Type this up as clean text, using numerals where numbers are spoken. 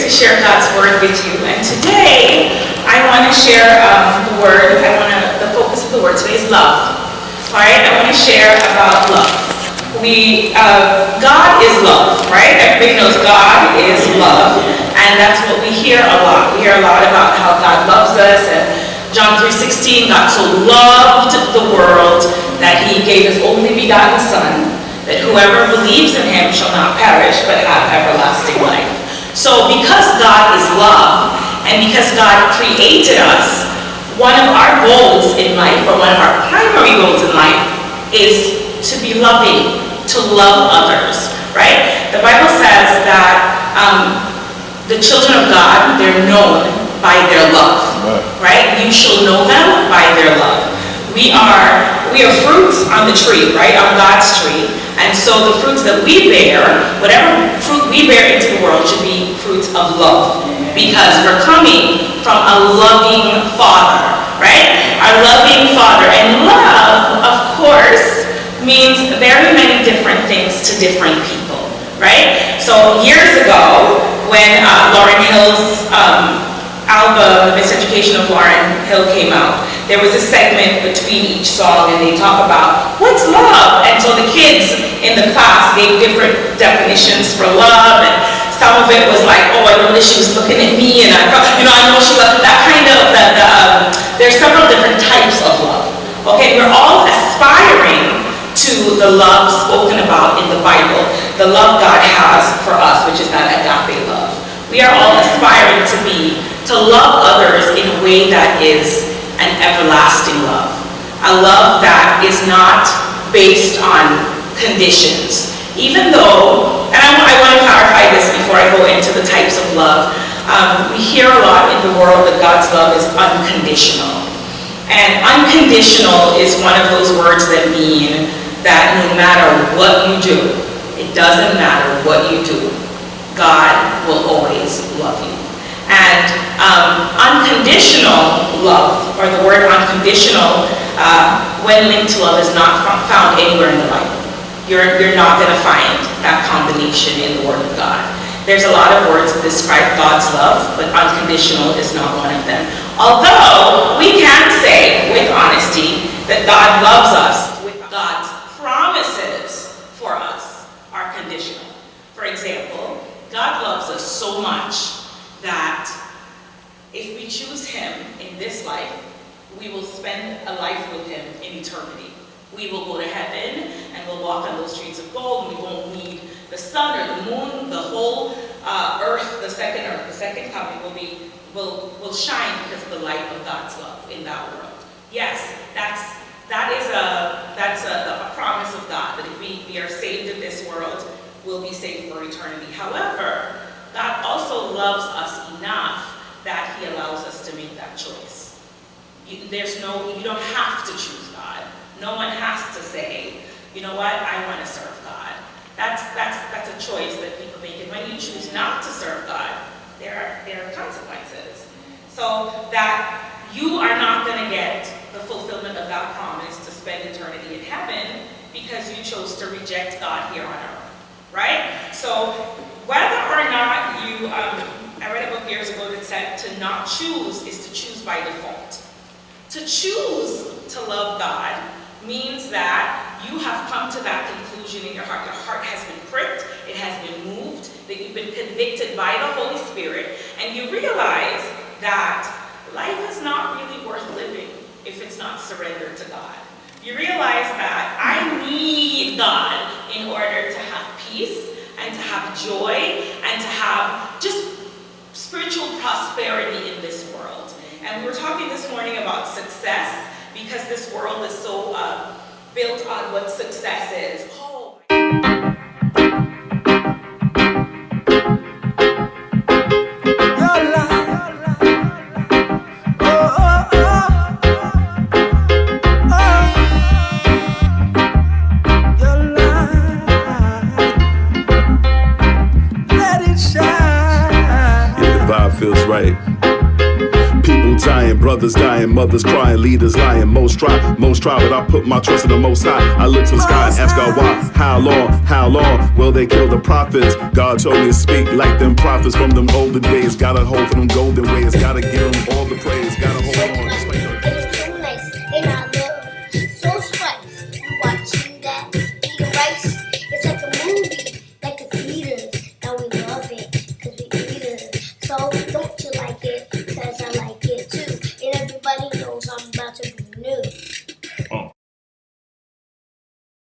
to share God's word with you. And today, I want to share the word. The focus of the word today is love. All right, I want to share about love. God is love, right? Everybody knows God is love, and that's what we hear a lot. We hear a lot about how God loves us, and John 3:16, God so loved the world that he gave his only begotten Son, that whoever believes in him shall not perish, but have everlasting life. So because God is love, and because God created us, one of our goals in life, or one of our primary goals in life, is to be loving, to love others, right? The Bible says that the children of God, they're known by their love, right? You shall know them by their love. We are fruits on the tree, right? On God's tree. And so the fruits that we bear, whatever fruit we bear into the world, should be fruits of love. Because we're coming from a loving Father, right? Our loving Father. And love, of course, means very many different things to different people, right? So years ago, when Lauryn Hill's album, The Miseducation of Lauryn Hill, came out, there was a segment between each song, and they talk about what's love. And so the kids in the class gave different definitions for love, and some of it was like, oh, I noticed she was looking at me, and I felt, I know she loved that kind of. There's several different types of love. Okay, we're all aspiring to the love spoken about in the Bible, the love God has for us, which is that agape love. We are all aspiring to love others in a way that is an everlasting love. A love that is not based on conditions. Even though, and I want to clarify this before I go into the types of love, we hear a lot in the world that God's love is unconditional. And unconditional is one of those words that mean that no matter what you do, it doesn't matter what you do, God will always love you. And unconditional love, or the word unconditional, when linked to love, is not found anywhere in the Bible. You're not going to find that combination in the Word of God. There's a lot of words that describe God's love, but unconditional is not one of them. Although we can say with honesty that God loves us, with God's promises for us are conditional. For example, God loves us so much that if we choose him in this life, we will spend a life with him in eternity. We will go to heaven and we'll walk on those streets of gold, and we won't need the sun or the moon. The whole earth, the second coming will shine because of the light of God's love in that world. Yes, that's a promise of God, that if we are saved in this world, we'll be saved for eternity. However, God also loves us enough that he allows us to make that choice. You don't have to choose God. No one has to say, you know what, I want to serve God. That's a choice that people make. And when you choose not to serve God, there are consequences. So that you are not going to get the fulfillment of that promise to spend eternity in heaven because you chose to reject God here on earth, right? So whether or not you, I read a book years ago that said to not choose is to choose by default. To choose to love God means that you have come to that conclusion in your heart. Your heart has been pricked, it has been moved, that you've been convicted by the Holy Spirit, and you realize that life is not really worth living if it's not surrendered to God. You realize that I need God in order to have peace and to have joy and to have just spiritual prosperity in this world. And we're talking this morning about success, because this world is so built on what success is. Oh. Feels right. People tying lying, brothers dying, mothers crying, leaders lying. Most try, but I put my trust in the Most High. I look to the sky and ask God why. How long will they kill the prophets? God told me to speak like them prophets from them olden days. Gotta hold for them golden ways. Gotta give them all the praise. Gotta hold on. It's so nice and I love so spicy. Watching that eating rice, it's like a movie, like the theaters. Now we love it because we eat it. So